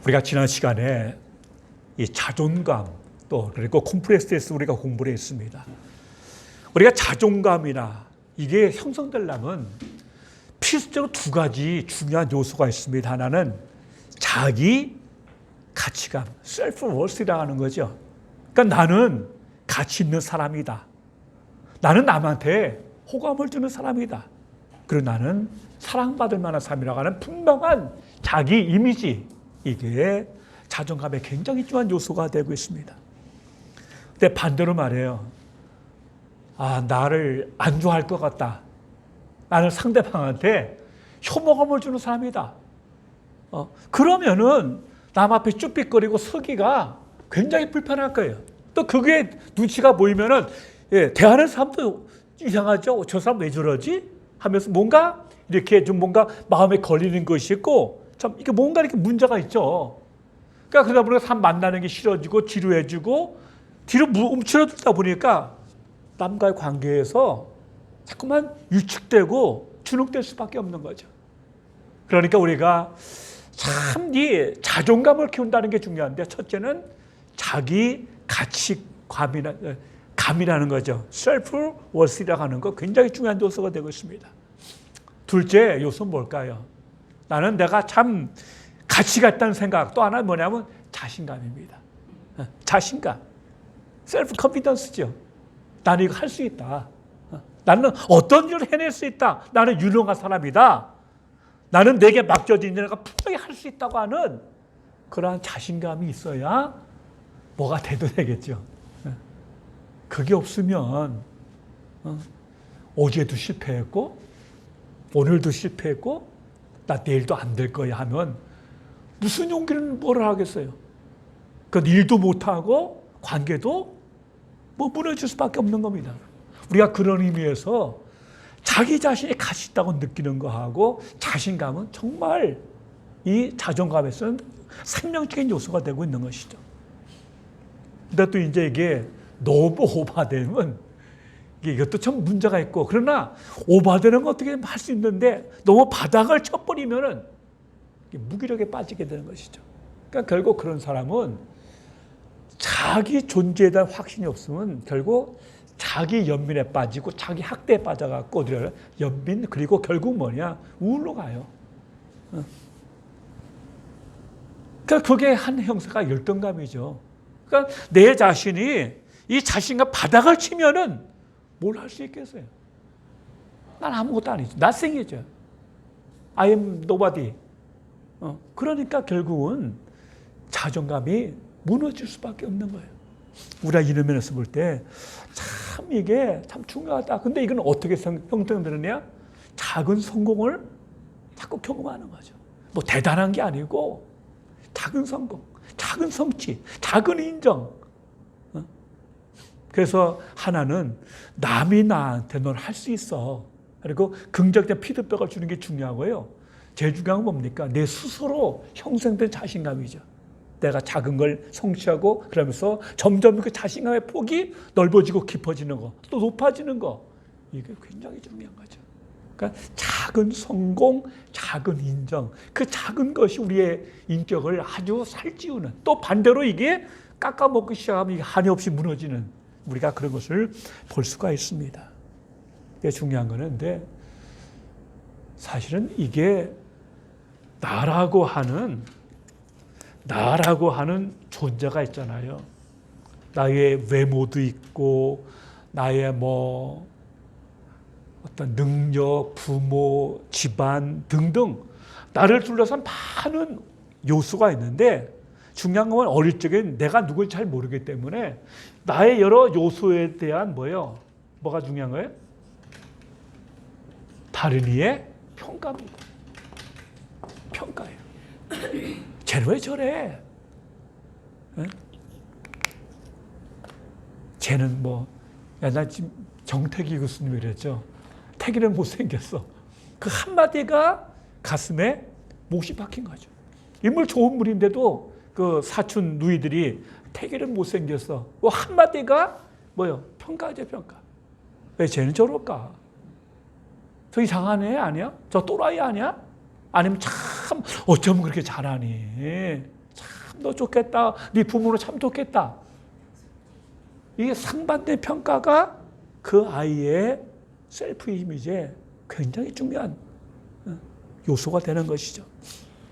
우리가 지난 시간에 이 자존감 또 그리고 콤플렉스에서 우리가 공부를 했습니다. 우리가 자존감이나 이게 형성되려면 필수적으로 두 가지 중요한 요소가 있습니다. 하나는 자기 가치감, self-worth라고 하는 거죠. 그러니까 나는 가치 있는 사람이다. 나는 남한테 호감을 주는 사람이다. 그리고 나는 사랑받을 만한 사람이라고 하는 분명한 자기 이미지, 이게 자존감의 굉장히 중요한 요소가 되고 있습니다. 근데 반대로 말해요. 나를 안 좋아할 것 같다. 나는 상대방한테 혐오감을 주는 사람이다. 그러면은 남 앞에 쭈삣거리고 서기가 굉장히 불편할 거예요. 또 그게 눈치가 보이면은 대하는 사람도 이상하죠. 저 사람 왜 저러지? 하면서 뭔가 이렇게 좀 뭔가 마음에 걸리는 것이 있고 참 이게 뭔가 이렇게 문제가 있죠. 그러니까 그러다 보니까 사람 만나는 게 싫어지고 지루해지고 뒤로 움츠러들다 보니까 남과의 관계에서 자꾸만 위축되고 주눅될 수밖에 없는 거죠. 그러니까 우리가 참 이 자존감을 키운다는 게 중요한데 첫째는 자기 가치감이라는 거죠. self-worth라고 하는 거 굉장히 중요한 요소가 되고 있습니다. 둘째 요소는 뭘까요? 나는 내가 참 가치가 있다는 생각. 또 하나 뭐냐면 자신감입니다. 자신감. self-confidence죠. 나는 이거 할 수 있다. 나는 어떤 일을 해낼 수 있다. 나는 유능한 사람이다. 나는 내게 맡겨진 일을 내가 분명히 할 수 있다고 하는 그러한 자신감이 있어야 뭐가 돼도 되겠죠. 그게 없으면 어제도 실패했고 오늘도 실패했고 나 내일도 안 될 거야 하면 무슨 용기는 뭘 하겠어요. 그 일도 못하고 관계도 뭐 무너질 수밖에 없는 겁니다. 우리가 그런 의미에서 자기 자신이 가치 있다고 느끼는 거하고 자신감은 정말 이 자존감에서는 생명적인 요소가 되고 있는 것이죠. 근데 또 이제 이게 너무 오버되면 이것도 참 문제가 있고, 그러나 오버되는 건 어떻게 할 수 있는데 너무 바닥을 쳐버리면은 무기력에 빠지게 되는 것이죠. 그러니까 결국 그런 사람은 자기 존재에 대한 확신이 없으면 결국 자기 연민에 빠지고 자기 학대에 빠져갖고 연민 그리고 결국 뭐냐 우울로 가요. 그러니까 그게 한 형태가 열등감이죠. 그러니까 내 자신이 이 자신과 바닥을 치면은 뭘 할 수 있겠어요? 난 아무것도 아니죠. nothing이죠. I am nobody. 그러니까 결국은 자존감이 무너질 수밖에 없는 거예요. 우리가 이런 면에서 볼 때 참 이게 참 중요하다. 근데 이건 어떻게 형성되느냐? 작은 성공을 자꾸 경험하는 거죠. 뭐 대단한 게 아니고 작은 성공, 작은 성취, 작은 인정. 그래서 하나는 남이 나한테 넌 할 수 있어. 그리고 긍정적인 피드백을 주는 게 중요하고요. 제일 중요한 건 뭡니까? 내 스스로 형성된 자신감이죠. 내가 작은 걸 성취하고 그러면서 점점 그 자신감의 폭이 넓어지고 깊어지는 거, 또 높아지는 거. 이게 굉장히 중요한 거죠. 그러니까 작은 성공, 작은 인정. 그 작은 것이 우리의 인격을 아주 살찌우는, 또 반대로 이게 깎아먹기 시작하면 이게 한이 없이 무너지는, 우리가 그런 것을 볼 수가 있습니다. 이게 중요한 거는, 근데 사실은 이게 나라고 하는 존재가 있잖아요. 나의 외모도 있고, 나의 뭐 어떤 능력, 부모, 집안 등등 나를 둘러싼 많은 요소가 있는데, 중요한 건 어릴 적에 내가 누군지 잘 모르기 때문에 나의 여러 요소에 대한 뭐가 중요한 거예요? 다른 이의 평가입니다. 평가예요. 쟤는 왜 저래? 쟤는 옛날 정태기 교수님이 그랬죠. 태기는 못생겼어. 그 한마디가 가슴에 못이 박힌 거죠. 인물 좋은 분인데도 그 사촌 누이들이 태기는 못생겼어. 그 한마디가 평가죠, 평가. 왜 쟤는 저럴까? 저 이상한 애 아니야? 저 또라이 아니야? 아니면 참 어쩌면 그렇게 잘하니? 참 너 좋겠다. 네 부모는 참 좋겠다. 이게 상반된 평가가 그 아이의 셀프 이미지에 굉장히 중요한 요소가 되는 것이죠.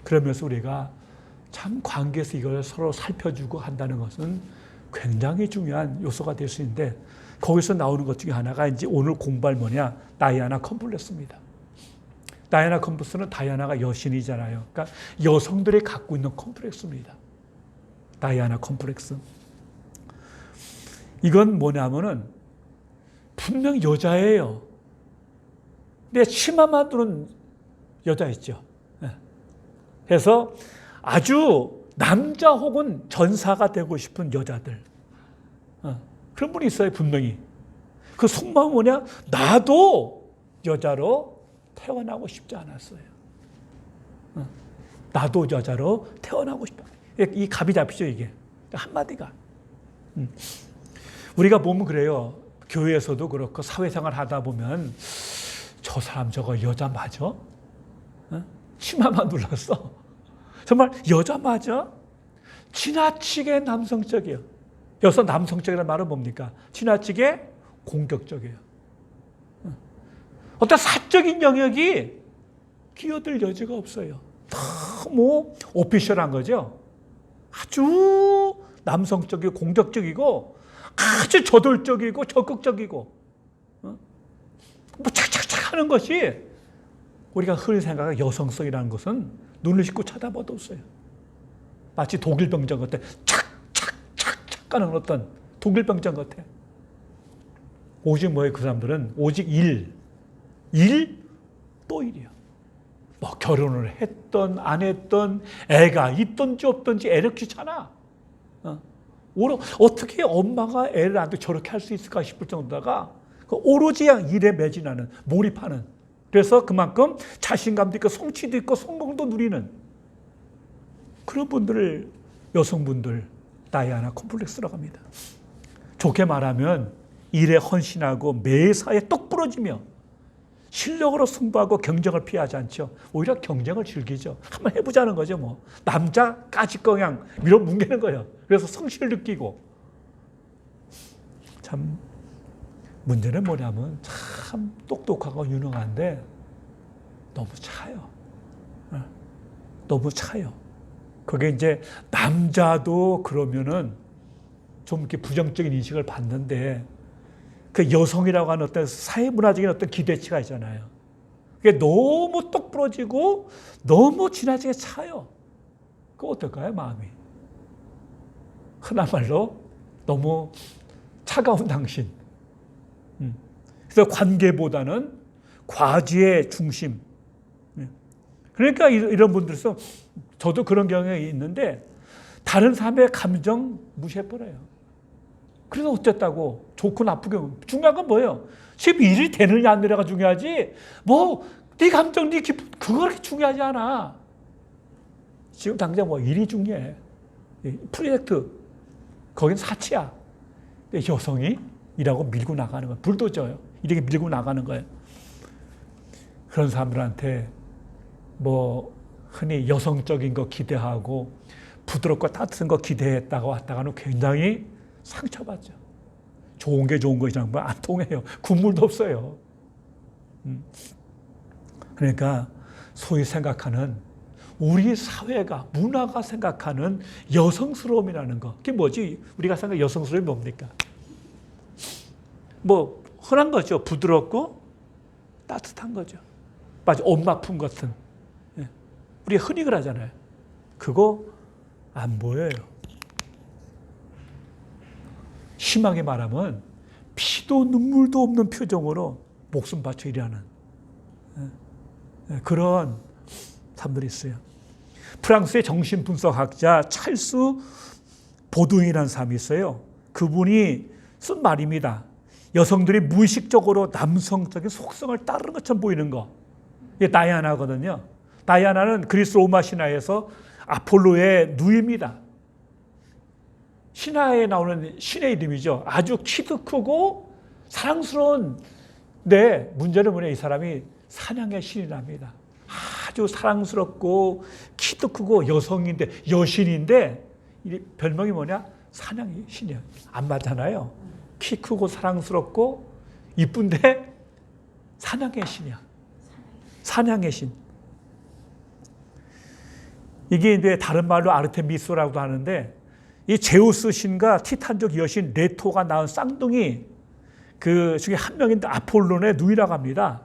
그러면서 우리가 참 관계에서 이걸 서로 살펴주고 한다는 것은 굉장히 중요한 요소가 될 수 있는데, 거기서 나오는 것 중에 하나가 이제 오늘 공부할 뭐냐, 다이아나 컴플렉스입니다. 다이아나 컴플렉스는 다이아나가 여신이잖아요. 그러니까 여성들이 갖고 있는 컴플렉스입니다. 다이아나 컴플렉스. 이건 뭐냐면은 분명 여자예요. 근데 치마만 두는 여자였죠. 그래서 아주 남자 혹은 전사가 되고 싶은 여자들. 그런 분이 있어요, 분명히. 그 속마음은 뭐냐? 나도 여자로 태어나고 싶지 않았어요. 나도 여자로 태어나고 싶다. 이 갑이 잡히죠, 이게. 한마디가. 우리가 보면 그래요. 교회에서도 그렇고 사회생활 하다 보면 저 사람 저거 여자 맞아? 치마만 눌렀어. 정말 여자 맞아? 지나치게 남성적이에요. 여기서 남성적이라는 말은 뭡니까? 지나치게 공격적이에요. 어떤 사적인 영역이 끼어들 여지가 없어요. 너무 오피셜한 거죠. 아주 남성적이고 공격적이고 아주 저돌적이고 적극적이고 뭐 착착착 하는 것이 우리가 흔히 생각하는 여성성이라는 것은 눈을 씻고 쳐다봐도 없어요. 마치 독일병정 같아. 착착착착 가는 어떤 독일병정 같아. 오직 뭐예요? 그 사람들은 오직 또 일이야. 뭐 결혼을 했던 안 했던, 애가 있던지 없던지 애를 귀찮아. 어떻게 엄마가 애를 안 돼 저렇게 할 수 있을까 싶을 정도다가 오로지 일에 매진하는, 몰입하는. 그래서 그만큼 자신감도 있고 성취도 있고 성공도 누리는 그런 분들을 여성분들 다이아나 컴플렉스라고 합니다. 좋게 말하면 일에 헌신하고 매사에 똑 부러지며 실력으로 승부하고 경쟁을 피하지 않죠. 오히려 경쟁을 즐기죠. 한번 해보자는 거죠. 뭐 남자까지 그냥 밀어뭉개는 거예요. 그래서 성실을 느끼고. 참 문제는 뭐냐면 참 똑똑하고 유능한데 너무 차요. 너무 차요. 그게 이제 남자도 그러면은 좀 이렇게 부정적인 인식을 받는데, 그 여성이라고 하는 어떤 사회문화적인 어떤 기대치가 있잖아요. 그게 너무 똑 부러지고 너무 지나치게 차요. 그거 어떨까요, 마음이? 흔한 말로 너무 차가운 당신. 그래서 관계보다는 과지의 중심. 그러니까 이런 분들서 저도 그런 경향이 있는데 다른 사람의 감정 무시해버려요. 그래서 어쨌다고 좋고 나쁘게 중요한 건 뭐예요? 지금 일이 되느냐 안 되느냐가 중요하지 뭐 네 감정 네 기분 그거 그렇게 중요하지 않아. 지금 당장 뭐 일이 중요해. 프로젝트 거긴 사치야. 여성이 일하고 밀고 나가는 거야. 불도저요. 이렇게 밀고 나가는 거예요. 그런 사람들한테 뭐 흔히 여성적인 거 기대하고 부드럽고 따뜻한 거 기대했다가 왔다가는 굉장히 상처받죠. 좋은 게 좋은 것이랑 뭐 안 통해요. 국물도 없어요. 그러니까 소위 생각하는 우리 사회가, 문화가 생각하는 여성스러움이라는 거. 그게 뭐지? 우리가 생각하는 여성스러움이 뭡니까? 뭐 흔한 거죠. 부드럽고 따뜻한 거죠. 맞아. 엄마 품 같은. 우리가 흔히 그러잖아요. 그거 안 보여요. 심하게 말하면 피도 눈물도 없는 표정으로 목숨 바쳐 일하는 그런 사람들이 있어요. 프랑스의 정신분석학자 찰스 보둥이라는 사람이 있어요. 그분이 쓴 말입니다. 여성들이 무의식적으로 남성적인 속성을 따르는 것처럼 보이는 거. 이게 다이아나거든요. 다이아나는 그리스 로마 신화에서 아폴로의 누이입니다. 신화에 나오는 신의 이름이죠. 아주 키도 크고 사랑스러운. 네, 문제는 뭐냐, 이 사람이 사냥의 신이랍니다. 아주 사랑스럽고 키도 크고 여성인데, 여신인데 이 별명이 뭐냐? 사냥의 신이야. 안 맞잖아요. 키 크고 사랑스럽고 이쁜데 사냥의 신이야. 사냥의 신. 이게 이제 다른 말로 아르테미스라고도 하는데 이 제우스 신과 티탄족 여신 레토가 낳은 쌍둥이 그 중에 한 명인데 아폴론의 누이라고 합니다.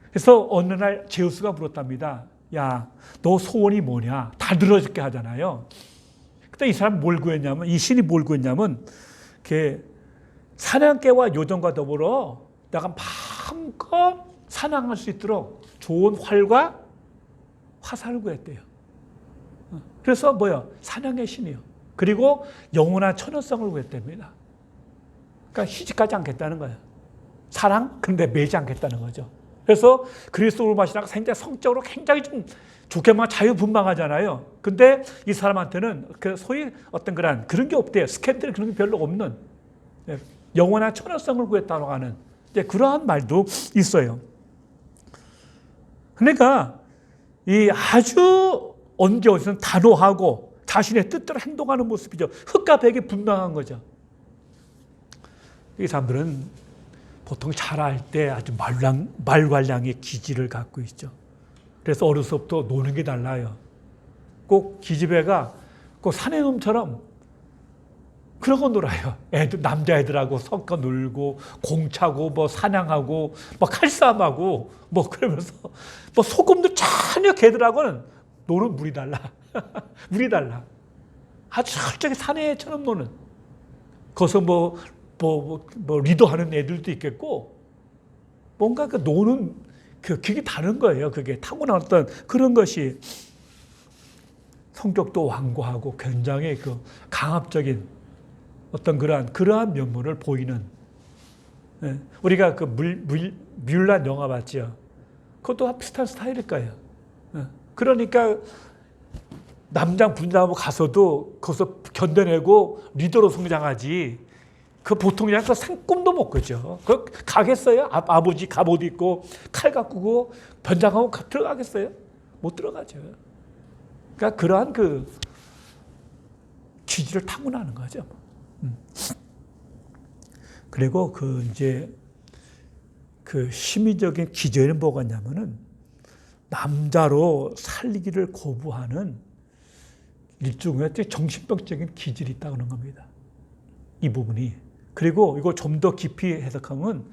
그래서 어느 날 제우스가 물었답니다. 야, 너 소원이 뭐냐? 다 들어줄게 하잖아요. 그때 이 사람 뭘 구했냐면, 이 신이 뭘 구했냐면, 사냥개와 요정과 더불어 내가 마음껏 사냥할 수 있도록 좋은 활과 화살을 구했대요. 그래서 뭐요? 사냥의 신이요. 그리고 영원한 천연성을 구했답니다. 그러니까 시집가지 않겠다는 거예요. 사랑? 근데 매지 않겠다는 거죠. 그래서 그리스도 로마시랑 굉장히 성적으로 굉장히 좀 좋게만 자유분방하잖아요. 근데 이 사람한테는 그 소위 어떤 그런 게 없대요. 스캔들 그런 게 별로 없는 영원한 천연성을 구했다고 하는 그러한 말도 있어요. 그러니까 이 아주 언제 어디서는 단호하고 자신의 뜻대로 행동하는 모습이죠. 흙과 백이 분명한 거죠. 이 사람들은 보통 자랄 때 아주 말괄량의 기질을 갖고 있죠. 그래서 어려서부터 노는 게 달라요. 꼭 기집애가 꼭 사내놈처럼 그러고 놀아요. 남자애들하고 섞어 놀고 공차고 뭐 사냥하고 뭐 칼싸움하고 뭐 그러면서 뭐 소금도 전혀 걔들하고는 노는 물이 달라. 물이 달라. 아주 철저하게 사내처럼 노는. 거기서 뭐 리더하는 애들도 있겠고 뭔가 그 노는 그게 다른 거예요. 그게 타고난 어떤 그런 것이 성격도 완고하고 굉장히 그 강압적인 어떤 그러한 면모를 보이는 우리가 그 뮬란 영화 봤죠. 그것도 비슷한 스타일일 거예요. 그러니까 남장 분장하고 가서도 거기서 견뎌내고 리더로 성장하지. 그 보통 그냥 그 생꿈도 못 꾸죠. 그 가겠어요? 아버지 갑옷 입고 칼 갖고 변장하고 들어가겠어요? 못 들어가죠. 그러니까 그러한 그 기질을 타고나는 거죠. 그리고 그 심리적인 기저에는 뭐가 있냐면은 남자로 살기를 거부하는 일종의 정신병적인 기질이 있다고 하는 겁니다. 이 부분이. 그리고 이거 좀 더 깊이 해석하면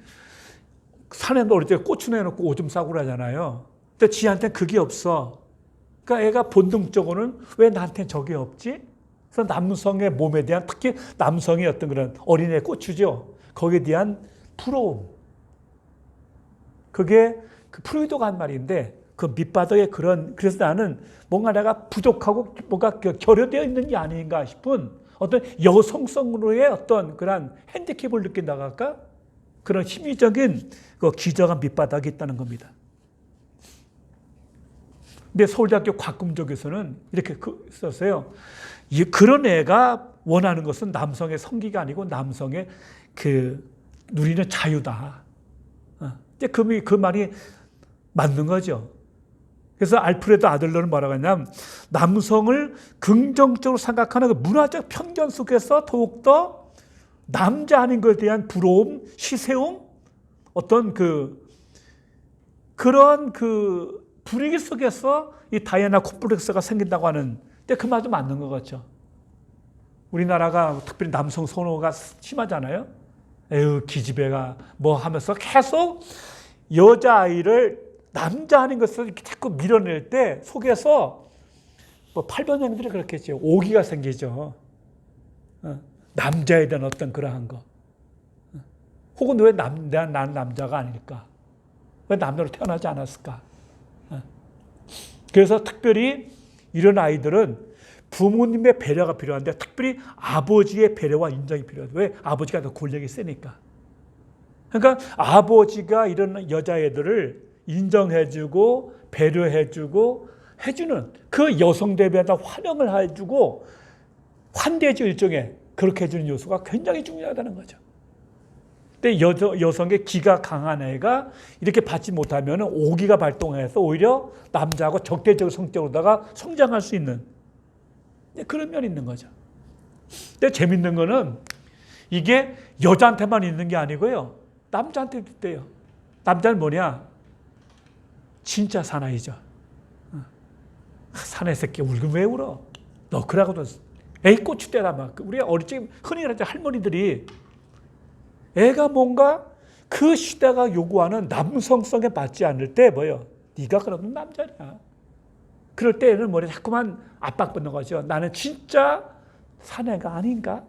산에 어릴 때 고추 내놓고 오줌 싸고 그러잖아요. 근데 지한테는 그게 없어. 그러니까 애가 본능적으로는 왜 나한테는 저게 없지? 그래서 남성의 몸에 대한 특히 남성의 어떤 그런 어린애 고추죠. 거기에 대한 부러움. 그게 그 프로이도가 한 말인데 그 밑바닥에 그래서 나는 뭔가 내가 부족하고 뭔가 결여되어 있는 게 아닌가 싶은 어떤 여성성으로의 어떤 그런 핸디캡을 느낀다고 할까? 그런 심리적인 그 기저가 밑바닥에 있다는 겁니다. 근데 서울대학교 과금족에서는 이렇게 썼어요. 그런 애가 원하는 것은 남성의 성기가 아니고 남성의 그 누리는 자유다. 그 말이 맞는 거죠. 그래서 알프레드 아들러는 뭐라고 하냐면 남성을 긍정적으로 생각하는 그 문화적 편견 속에서 더욱더 남자 아닌 것에 대한 부러움, 시세움, 어떤 그런 분위기 속에서 이 다이애나 콤플렉스가 생긴다고 하는 그 말도 맞는 것 같죠. 우리나라가 특별히 남성 선호가 심하잖아요. 에휴 기집애가 뭐 하면서 계속 여자아이를 남자 아닌 것을 이렇게 자꾸 밀어낼 때 속에서 뭐 8번형들이 그렇겠죠. 오기가 생기죠. 남자에 대한 어떤 그러한 거. 혹은 왜 난 남자가 아닐까? 왜 남자로 태어나지 않았을까? 그래서 특별히 이런 아이들은 부모님의 배려가 필요한데 특별히 아버지의 배려와 인정이 필요하다. 왜? 아버지가 더 권력이 세니까. 그러니까 아버지가 이런 여자애들을 인정해주고 배려해주고 해주는 그 여성 대비하다 환영을 해주고 환대해주 일종의 그렇게 해주는 요소가 굉장히 중요하다는 거죠. 근데 여성의 기가 강한 애가 이렇게 받지 못하면 오기가 발동해서 오히려 남자하고 적대적 성격으로다가 성장할 수 있는 그런 면이 있는 거죠. 근데 재밌는 거는 이게 여자한테만 있는 게 아니고요. 남자한테도 있대요. 남자는 뭐냐? 진짜 사나이죠. 사나이 새끼 울긴 왜 울어? 너 그러고도 에이 고추대라 막. 우리가 어릴 적 흔히 말하는 할머니들이 애가 뭔가 그 시대가 요구하는 남성성에 맞지 않을 때 뭐예요? 네가 그러면 남자냐. 그럴 때 애는 머리에 자꾸만 압박받는 거죠. 나는 진짜 사내가 아닌가?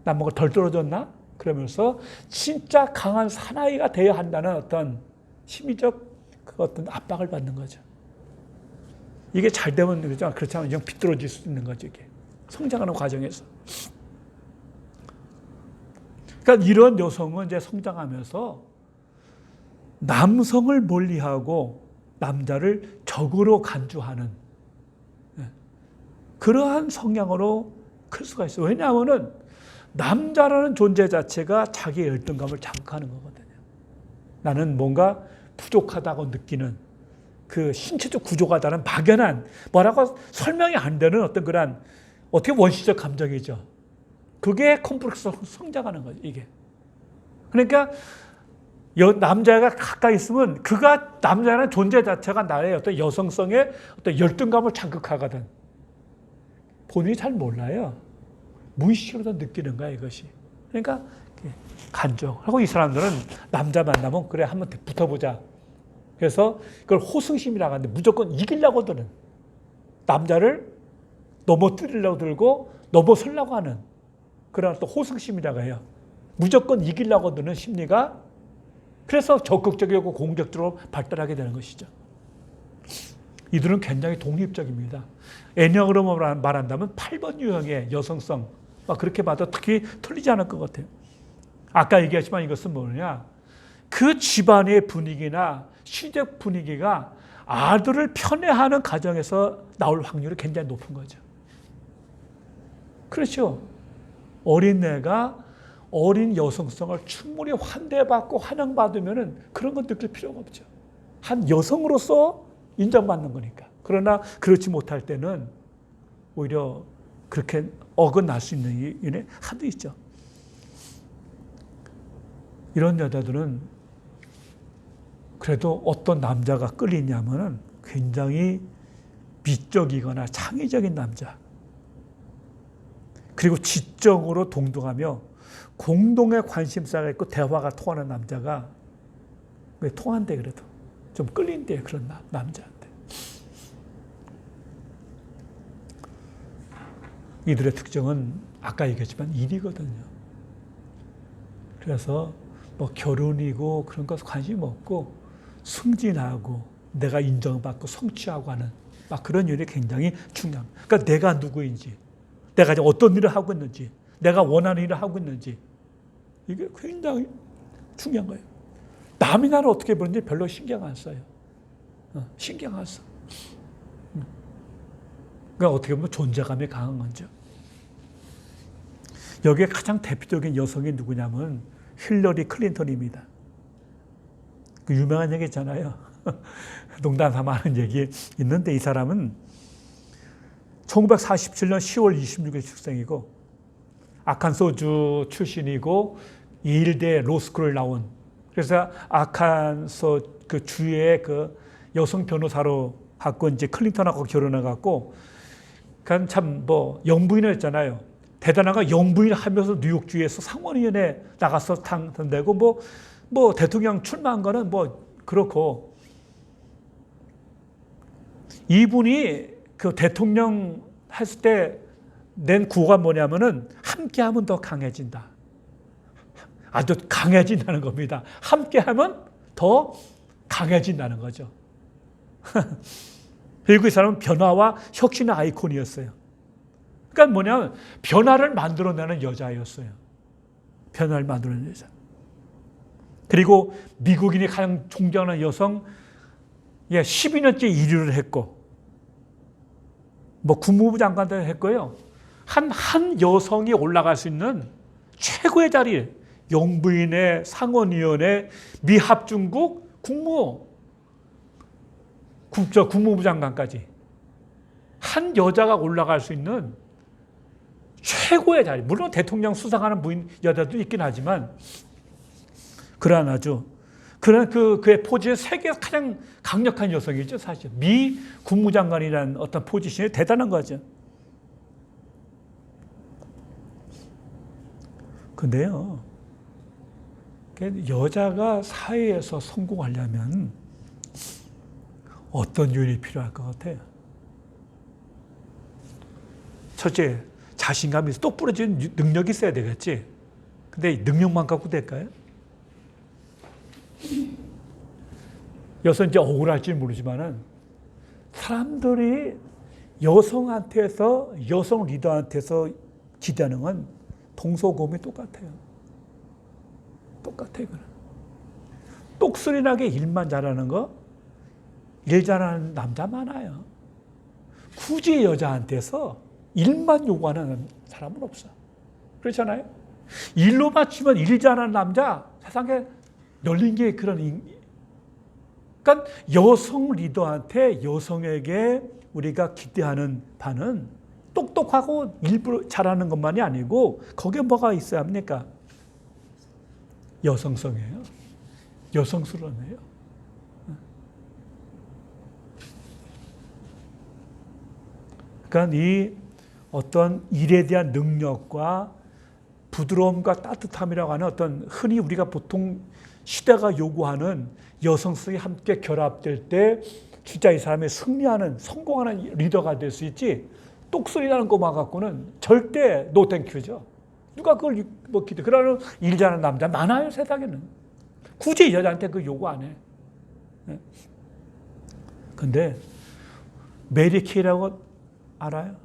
난 뭔가 덜 떨어졌나? 그러면서 진짜 강한 사나이가 되어야 한다는 어떤 심리적 그 어떤 압박을 받는 거죠. 이게 잘 되면 그렇죠. 그렇지 않으면 그냥 비뚤어질 수 있는 거죠. 이게 성장하는 과정에서. 그러니까 이런 여성은 이제 성장하면서 남성을 멀리하고 남자를 적으로 간주하는 그러한 성향으로 클 수가 있어요. 왜냐하면은 남자라는 존재 자체가 자기의 열등감을 자극하는 거거든요. 나는 뭔가 부족하다고 느끼는 그 신체적 구조가 다른 막연한 뭐라고 설명이 안 되는 어떤 그런 어떻게 원시적 감정이죠. 그게 컴플렉스로 성장하는 거죠. 이게. 그러니까 남자가 가까이 있으면 그가 남자라는 존재 자체가 나의 어떤 여성성의 어떤 열등감을 자극하거든. 본인이 잘 몰라요. 무의식으로 느끼는 거야 이것이. 그러니까 간접. 하고 이 사람들은 남자 만나면 그래 한번 붙어보자. 그래서 그걸 호승심이라고 하는데 무조건 이기려고 드는 남자를 넘어뜨리려고 들고 넘어서려고 하는 그런 또 호승심이라고 해요. 무조건 이기려고 드는 심리가 그래서 적극적이고 공격적으로 발달하게 되는 것이죠. 이들은 굉장히 독립적입니다. 애니어그램으로 말한다면 8번 유형의 여성성 그렇게 봐도 특히 틀리지 않을 것 같아요. 아까 얘기했지만 이것은 뭐냐? 그 집안의 분위기나 시적 분위기가 아들을 편애하는 가정에서 나올 확률이 굉장히 높은 거죠. 그렇죠. 어린애가 어린 여성성을 충분히 환대받고 환영받으면 그런 건 느낄 필요가 없죠. 한 여성으로서 인정받는 거니까. 그러나 그렇지 못할 때는 오히려 그렇게 어긋날 수 있는 일이 한두 있죠. 이런 여자들은 그래도 어떤 남자가 끌리냐면은 굉장히 미적이거나 창의적인 남자. 그리고 지적으로 동등하며 공동의 관심사가 있고 대화가 통하는 남자가 왜 통한대 그래도 좀 끌린대 그런 남자한테. 이들의 특징은 아까 얘기했지만 일이거든요. 그래서 뭐 결혼이고 그런 것 관심 없고 승진하고 내가 인정받고 성취하고 하는 막 그런 일이 굉장히 중요합니다. 그러니까 내가 누구인지, 내가 어떤 일을 하고 있는지, 내가 원하는 일을 하고 있는지 이게 굉장히 중요한 거예요. 남이 나를 어떻게 보는지 별로 신경 안 써요. 신경 안 써. 그러니까 어떻게 보면 존재감이 강한 거죠. 여기에 가장 대표적인 여성이 누구냐면 힐러리 클린턴입니다. 그 유명한 얘기 있잖아요. 농담 삼아 하는 얘기 있는데 이 사람은 1947년 10월 26일 출생이고 아칸소주 출신이고 예일대 로스쿨을 나온 그래서 아칸소 그 주의 그 여성 변호사로 갖고 이제 클린턴하고 결혼해 갖고 그러니까 참 뭐 영부인을 대단한 거 영부인 하면서 뉴욕주에서 상원의원에 나가서 당선되고 뭐 대통령 출마한 거는 뭐 그렇고 이분이 그 대통령 했을 때 낸 구호가 뭐냐면은 함께하면 더 강해진다. 아주 강해진다는 겁니다. 함께하면 더 강해진다는 거죠. 그리고 이 사람은 변화와 혁신의 아이콘이었어요. 그러니까 뭐냐면 변화를 만들어내는 여자였어요. 변화를 만들어내는 여자. 그리고 미국인이 가장 존경하는 여성 12년째 1위를 했고 뭐 국무부 장관도 했고요. 한 여성이 올라갈 수 있는 최고의 자리 영부인의 상원의원의 미합중국 국무부 장관까지 한 여자가 올라갈 수 있는 최고의 자리. 물론 대통령 수상하는 여자도 있긴 하지만 그러한 아주 그런 그의 포지션 세계에서 가장 강력한 여성이죠, 사실. 미 국무장관이라는 어떤 포지션이 대단한 거죠. 근데요, 여자가 사회에서 성공하려면 어떤 요인이 필요할 것 같아요? 첫째, 자신감이 있어. 똑부러지는 능력이 있어야 되겠지. 근데 능력만 갖고 될까요? 여기서 이제 억울할지 모르지만은 사람들이 여성한테서, 여성 리더한테서 기대하는 건 동서고금이 똑같아요. 똑같아요. 똑소리 나게 일만 잘하는 거, 일 잘하는 남자 많아요. 굳이 여자한테서 일만 요구하는 사람은 없어. 그렇잖아요? 일로 맞추면 일 잘하는 남자 세상에 열린 게 그런. 그러니까 여성 리더한테, 여성에게 우리가 기대하는 바는 똑똑하고 일부러 잘하는 것만이 아니고 거기에 뭐가 있어야 합니까? 여성성이에요. 여성스러워요. 그러니까 이 어떤 일에 대한 능력과 부드러움과 따뜻함이라고 하는 어떤 흔히 우리가 보통 시대가 요구하는 여성성이 함께 결합될 때 진짜 이 사람이 승리하는, 성공하는 리더가 될 수 있지, 똑소리 나는 것만 갖고는 절대 노 땡큐죠. 누가 그걸 뭐 기대. 그러는 일 잘하는 남자 많아요, 세상에는. 굳이 여자한테 그 요구 안 해. 근데 메리 케이라고 알아요?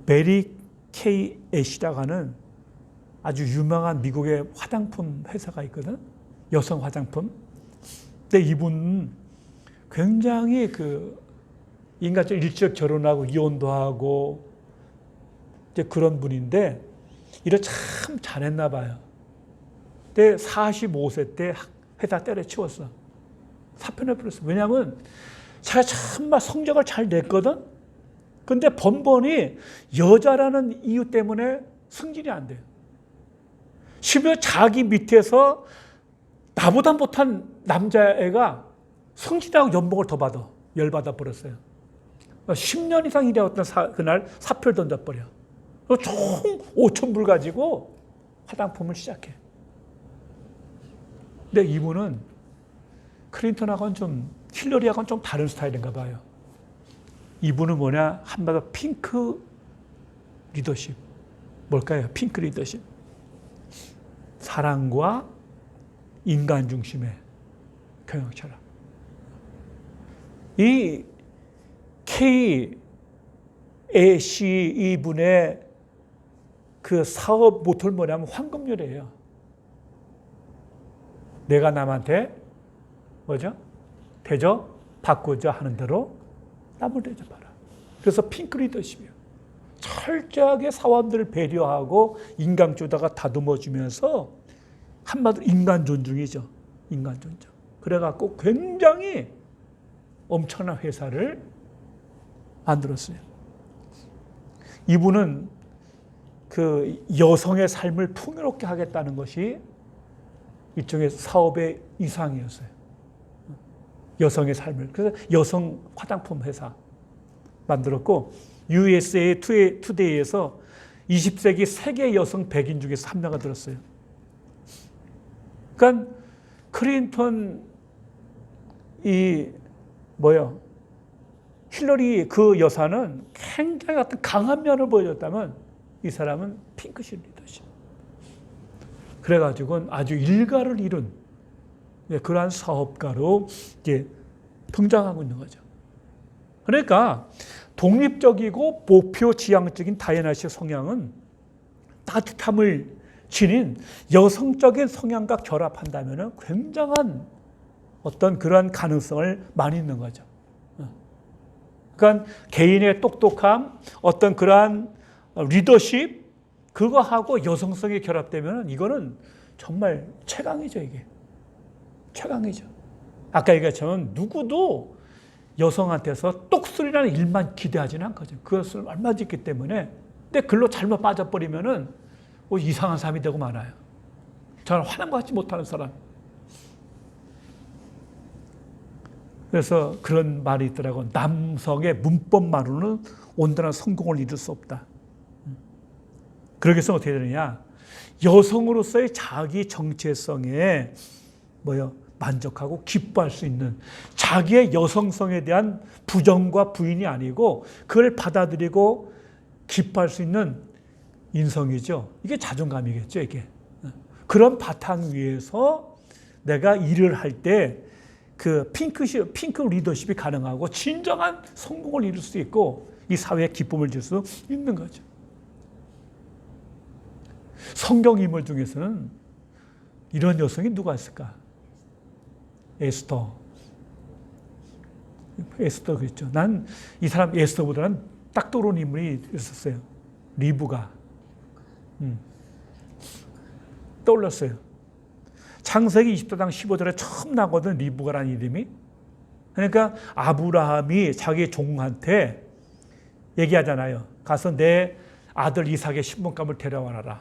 메리 케이 애쉬라고 하는 아주 유명한 미국의 화장품 회사가 있거든. 여성 화장품. 근데 이분은 굉장히 인간적으로 일찍 결혼하고 이혼도 하고 이제 그런 분인데 일을 참 잘했나 봐요. 근데 45세 때 회사 때려치웠어. 사표내버렸어. 왜냐하면 자기가 정말 성적을 잘 냈거든. 근데 번번이 여자라는 이유 때문에 승진이 안 돼요. 심지어 자기 밑에서 나보다 못한 남자애가 승진하고 연봉을 더 받아. 열받아 버렸어요. 10년 이상 일해왔던 그날 사표를 던져버려. 총 5,000불 가지고 화장품을 시작해. 근데 이분은 클린턴하고는 좀, 힐러리하고는 좀 다른 스타일인가 봐요. 이분은 뭐냐? 한마디로 핑크 리더십. 뭘까요? 핑크 리더십. 사랑과 인간 중심의 경영 철학. 이 KAC 이분의 그 사업 모토는 뭐냐면 황금률이에요. 내가 남한테 뭐죠? 대접받고자 하는 대로 남을 대접하라. 그래서 핑크 리더십이에요. 철저하게 사원들을 배려하고 인간주다가 다듬어주면서 한마디로 인간 존중이죠. 인간 존중. 그래갖고 굉장히 엄청난 회사를 만들었어요. 이분은 그 여성의 삶을 풍요롭게 하겠다는 것이 일종의 사업의 이상이었어요. 여성의 삶을. 그래서 여성 화장품 회사 만들었고 USA 투데이에서 20세기 세계 여성 100인 중에서 한 명가 들었어요. 그러니까 클린턴 힐러리 그 여사는 굉장히 어떤 강한 면을 보여줬다면 이 사람은 핑크빛 리더십. 그래가지고 아주 일가를 이룬 그러한 사업가로 이제 등장하고 있는 거죠. 그러니까 독립적이고 목표 지향적인 다이애나 씨의 성향은 따뜻함을 지닌 여성적인 성향과 결합한다면 굉장한 어떤 그러한 가능성을 많이 있는 거죠. 그러니까 개인의 똑똑함, 어떤 그러한 리더십, 그거하고 여성성이 결합되면 이거는 정말 최강이죠, 이게. 최강이죠. 아까 얘기했지만 누구도 여성한테서 똑소리라는 일만 기대하지는 않거든요. 그것을 얼마 짓기 때문에. 근데 글로 잘못 빠져버리면은 이상한 사람이 되고 말아요. 저는 화남 받지 못하는 사람. 그래서 그런 말이 있더라고요. 남성의 문법만으로는 온전한 성공을 이룰 수 없다. 그러기 위해서 어떻게 되느냐. 여성으로서의 자기 정체성에 만족하고 기뻐할 수 있는 자기의 여성성에 대한 부정과 부인이 아니고 그걸 받아들이고 기뻐할 수 있는 인성이죠. 이게 자존감이겠죠, 이게. 그런 바탕 위에서 내가 일을 할 때 그 핑크 리더십이 가능하고 진정한 성공을 이룰 수 있고 이 사회에 기쁨을 줄 수 있는 거죠. 성경 인물 중에서는 이런 여성이 누가 있을까? 에스더 그랬죠. 난 이 사람 에스더보다는 딱 떠오르는 인물이 있었어요. 리브가. 떠올랐어요. 창세기 20장 15절에 처음 나거든, 리브가라는 이름이. 그러니까 아브라함이 자기 종한테 얘기하잖아요. 가서 내 아들 이삭의 신분감을 데려와라.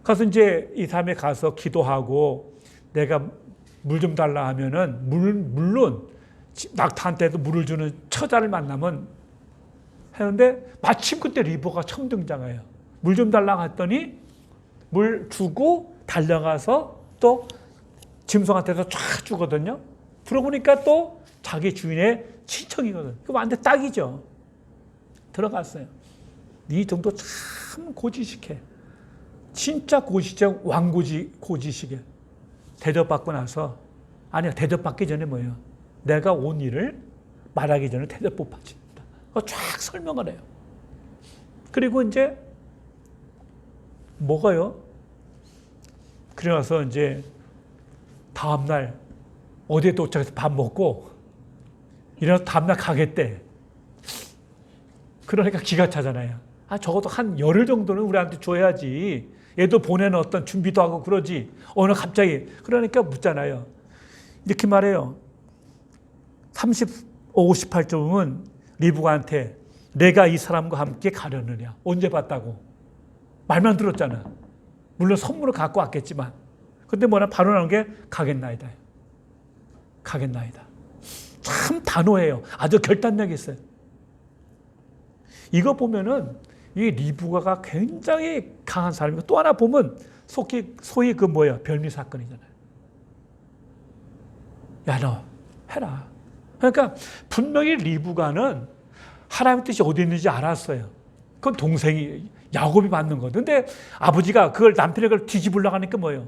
가서 이제 이 사람이 가서 기도하고 내가 물 좀 달라 하면은 물론 낙타한테도 물을 주는 처자를 만나면 하는데 마침 그때 리브가 처음 등장해요. 물 좀 달라 했더니 물 주고 달려가서 또 짐승한테서 쫙 주거든요. 들어보니까 또 자기 주인의 친척이거든. 그럼 완전 딱이죠. 들어갔어요. 이 정도 참 고지식해. 진짜 고지식, 고지식해. 대접받고 나서, 아니요, 대접받기 전에 뭐예요? 내가 온 일을 말하기 전에 대접 못 받습니다. 쫙 설명을 해요. 그리고 이제 뭐가요? 그래서 이제 다음날 어디에 도착해서 밥 먹고 일어나서 다음날 가겠대. 그러니까 기가 차잖아요. 적어도 한 열흘 정도는 우리한테 줘야지. 얘도 보내는 어떤 준비도 하고 그러지. 어느 갑자기. 그러니까 묻잖아요. 이렇게 말해요. 58점은 리브가한테 내가 이 사람과 함께 가려느냐. 언제 봤다고. 말만 들었잖아. 물론 선물을 갖고 왔겠지만. 근데 바로 나온 게 가겠나이다. 가겠나이다. 참 단호해요. 아주 결단력이 있어요. 이거 보면은 이 리브가가 굉장히 강한 사람이고 또 하나 보면 소위 별미 사건이잖아요. 야, 너 해라. 그러니까 분명히 리브가는 하나님의 뜻이 어디 있는지 알았어요. 그건 동생이 야곱이 받는 거거든. 근데 아버지가 그걸 남편의 걸 뒤집으려고 하니까 뭐예요?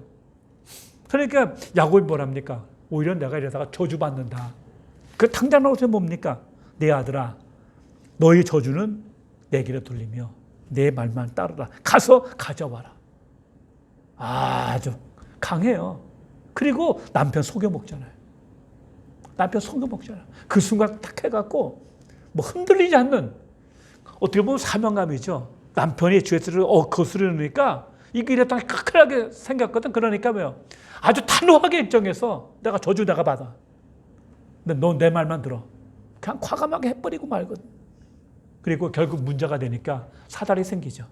그러니까 야곱이 뭐랍니까? 오히려 내가 이러다가 저주받는다. 그 당장 나오세요. 뭡니까? 내 아들아, 너의 저주는 내게로 돌리며 내 말만 따르라. 가서 가져와라. 아주 강해요. 그리고 남편 속여먹잖아요. 그 순간 딱 해갖고 흔들리지 않는, 어떻게 보면 사명감이죠. 남편이 죄를 거스르니까 이게 이랬다 크크하게 생겼거든. 그러니까 뭐요? 아주 단호하게 일정해서 내가 저주 내가 받아. 근데 너 내 말만 들어. 그냥 과감하게 해버리고 말거든. 그리고 결국 문제가 되니까 사달이 생기죠.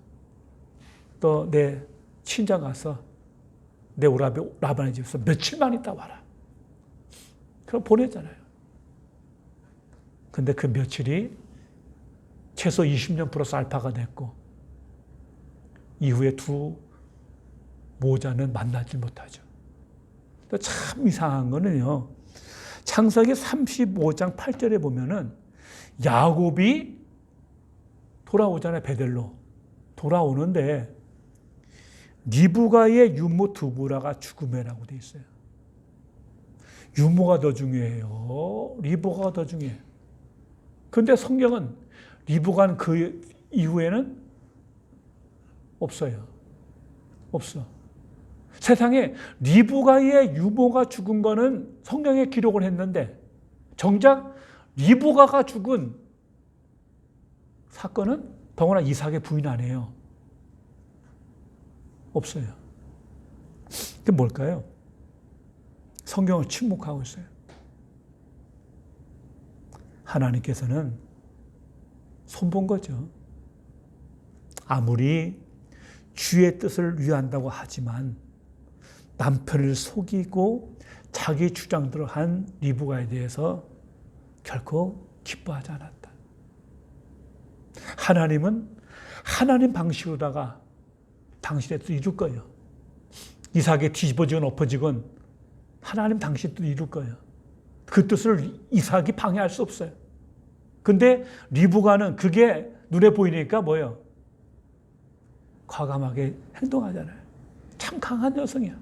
또 내 친정 가서 내 오라비 라반의 집에서 며칠만 있다 와라. 그럼 보냈잖아요. 근데 그 며칠이 최소 20년 플러스 알파가 됐고 이후에 두 모자는 만나지 못하죠. 참 이상한 거는요. 창세기 35장 8절에 보면은 야곱이 돌아오잖아요. 베델로 돌아오는데 리브가의 유모 두부라가 죽음이라고 돼 있어요. 유모가 더 중요해요. 리브가가 더 중요해요. 그런데 성경은 리브가는 그 이후에는 없어요. 없어. 세상에 리브가의 유모가 죽은 거는 성경에 기록을 했는데 정작 리브가가 죽은 사건은 더구나 이삭의 부인 아니에요. 없어요. 그게 뭘까요? 성경을 침묵하고 있어요. 하나님께서는 손본 거죠. 아무리 주의 뜻을 위한다고 하지만 남편을 속이고 자기 주장대로 한 리브가에 대해서 결코 기뻐하지 않았다. 하나님은 하나님 방식으로다가 당신의 뜻을 이룰 거예요. 이삭이 뒤집어지건 엎어지건 하나님 당신의 뜻을 이룰 거예요. 그 뜻을 이삭이 방해할 수 없어요. 근데 리브가는 그게 눈에 보이니까 뭐예요? 과감하게 행동하잖아요. 참 강한 여성이야.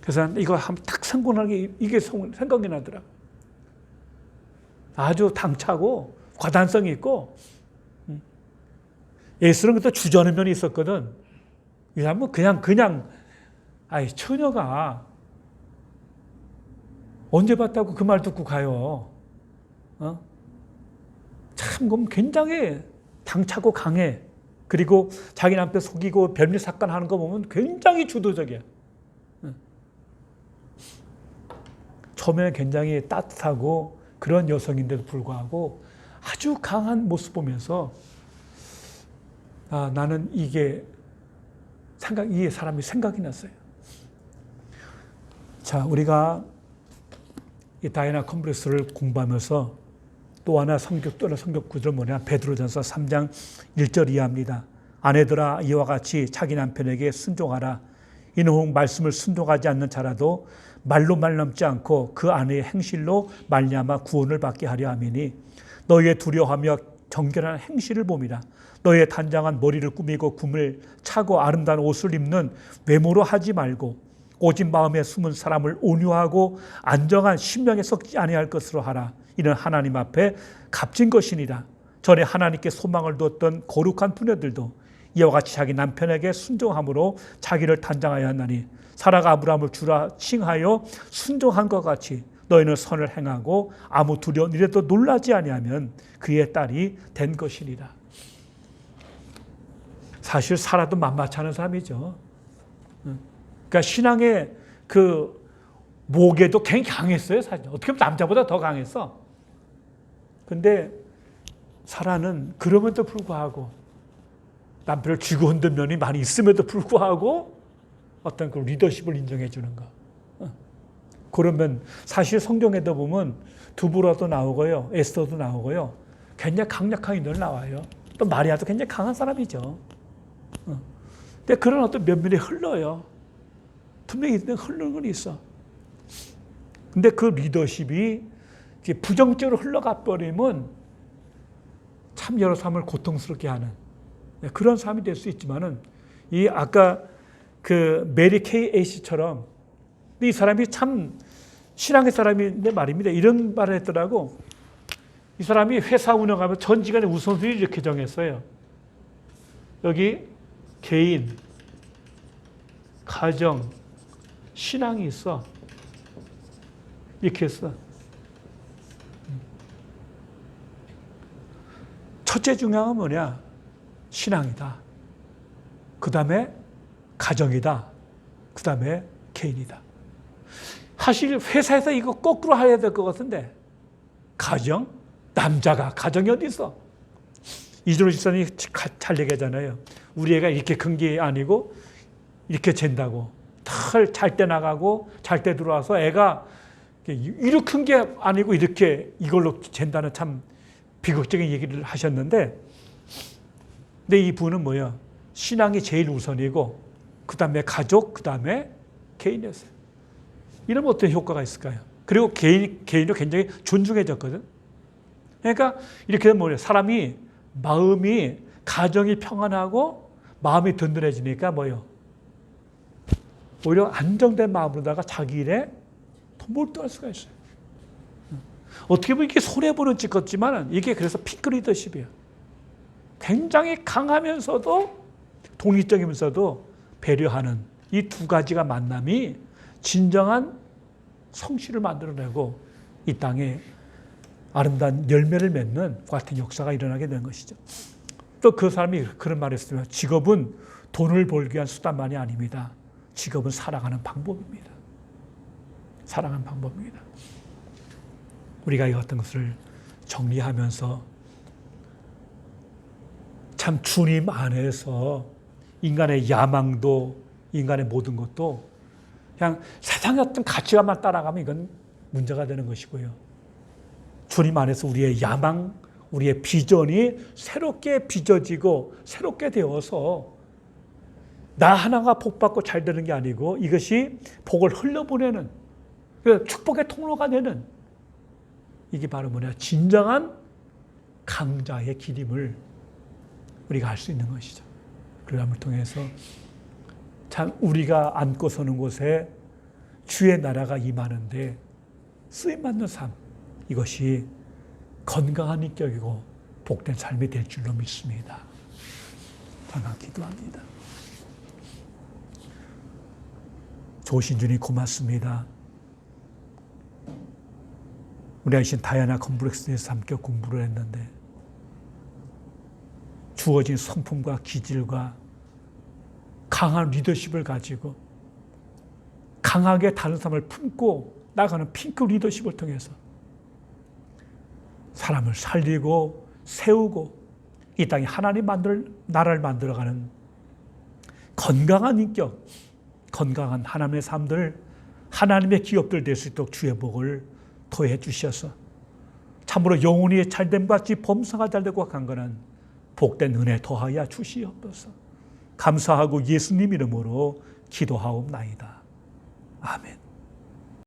그래서 이거 한번 딱 상고나게 이게 생각이 나더라. 아주 당차고 과단성이 있고, 에스는 그때 주저하는 면이 있었거든. 이 사람은 그냥 아이 처녀가 언제 봤다고 그 말 듣고 가요. 참 그럼 굉장히 당차고 강해. 그리고 자기 남편 속이고 별일 사건 하는 거 보면 굉장히 주도적이야. 처음에는 굉장히 따뜻하고 그런 여성인데도 불구하고 아주 강한 모습 보면서 나는 이 사람이 생각이 났어요. 자, 우리가 이 다이애나 컴플렉스를 공부하면서 또 하나 성격 구절은 뭐냐? 베드로전서 3장 1절 이하입니다. 아내들아 이와 같이 자기 남편에게 순종하라. 이는 혹 말씀을 순종하지 않는 자라도 말로 말넘지 않고 그 아내의 행실로 말미암아 구원을 받게 하려 함이니 너희의 두려워하며 정결한 행실을 봄이라. 너희의 단장한 머리를 꾸미고 굼을 차고 아름다운 옷을 입는 외모로 하지 말고 오직 마음에 숨은 사람을 온유하고 안정한 심령에 썩지 아니할 것으로 하라. 이는 하나님 앞에 값진 것이니라. 전에 하나님께 소망을 두었던 거룩한 부녀들도 이와 같이 자기 남편에게 순종함으로 자기를 단장하여 하나니 사라가 아브라함을 주라 칭하여 순종한 것 같이 너희는 선을 행하고 아무 두려운 일에도 놀라지 아니하면 그의 딸이 된 것이니라. 사실 사라도 만만치 않은 사람이죠. 그러니까 신앙의 그 목에도 굉장히 강했어요. 사실 어떻게 보면 남자보다 더 강했어. 근데 사라는 그럼에도 불구하고 남편을 쥐고 흔든 면이 많이 있음에도 불구하고 어떤 그 리더십을 인정해 주는 거. 그러면 사실 성경에도 보면 두보라도 나오고요. 에스더도 나오고요. 굉장히 강력한 인물이 나와요. 또 마리아도 굉장히 강한 사람이죠. 근데 그런 어떤 면면이 흘러요. 분명히 흐르는 건 있어. 근데 그 리더십이 부정적으로 흘러가 버리면 참 여러 사람을 고통스럽게 하는 그런 사람이 될 수 있지만은 이 아까 그 메리 케이 에이시처럼 이 사람이 참 신앙의 사람인데 말입니다. 이런 말을 했더라고. 이 사람이 회사 운영하면 전 직원의 우선순위를 이렇게 정했어요. 여기 개인, 가정, 신앙이 있어. 이렇게 했어. 첫째 중요한 건 뭐냐? 신앙이다. 그 다음에 가정이다. 그 다음에 개인이다. 사실 회사에서 이거 거꾸로 해야 될 것 같은데 가정? 남자가 가정이 어디 있어? 이준호 집사님이 잘 얘기하잖아요. 우리 애가 이렇게 큰 게 아니고 이렇게 잰다고. 잘 때 나가고 잘 때 들어와서 애가 이렇게 큰 게 아니고 이렇게 이걸로 잰다는 참 비극적인 얘기를 하셨는데 근데 이 분은 뭐예요? 신앙이 제일 우선이고 그 다음에 가족, 그 다음에 개인이었어요. 이러면 어떤 효과가 있을까요? 그리고 개인도 굉장히 존중해졌거든. 그러니까 이렇게 되면 뭐예요? 사람이 마음이 가정이 평안하고 마음이 든든해지니까 뭐예요? 오히려 안정된 마음으로다가 자기 일에 더 몰두할 수가 있어요. 어떻게 보면 이게 손해보는 짓 같지만 이게 그래서 핑크 리더십이에요. 굉장히 강하면서도 독립적이면서도 배려하는 이 두 가지가 만남이 진정한 성실을 만들어내고 이 땅에 아름다운 열매를 맺는 같은 역사가 일어나게 된 것이죠. 또 그 사람이 그런 말을 했어요. 직업은 돈을 벌기 위한 수단만이 아닙니다. 직업은 살아가는 방법입니다. 살아가는 방법입니다. 우리가 이 어떤 것을 정리하면서 참 주님 안에서 인간의 야망도 인간의 모든 것도 그냥 세상의 어떤 가치관만 따라가면 이건 문제가 되는 것이고요. 주님 안에서 우리의 야망, 우리의 비전이 새롭게 빚어지고 새롭게 되어서 나 하나가 복받고 잘 되는 게 아니고 이것이 복을 흘려보내는 축복의 통로가 되는 이게 바로 뭐냐 진정한 강자의 기림을 우리가 알 수 있는 것이죠. 그러함을 통해서 참 우리가 앉고 서는 곳에 주의 나라가 임하는데 쓰임받는 삶 이것이 건강한 인격이고 복된 삶이 될 줄로 믿습니다. 잠깐 기도합니다. 좋으신 주님 고맙습니다. 우리가 이신 다이아나 컴플렉스에서 함께 공부를 했는데 주어진 성품과 기질과 강한 리더십을 가지고 강하게 다른 사람을 품고 나가는 핑크 리더십을 통해서 사람을 살리고 세우고 이 땅에 하나님 나라를 만들어가는 건강한 인격, 건강한 하나님의 삶들, 하나님의 기업들 될 수 있도록 주의 복을 더해 주셔서 참으로 영혼이 잘됨과 같이 범사가 잘되고 강건한 복된 은혜 더하여 주시옵소서. 감사하고 예수님 이름으로 기도하옵나이다. 아멘.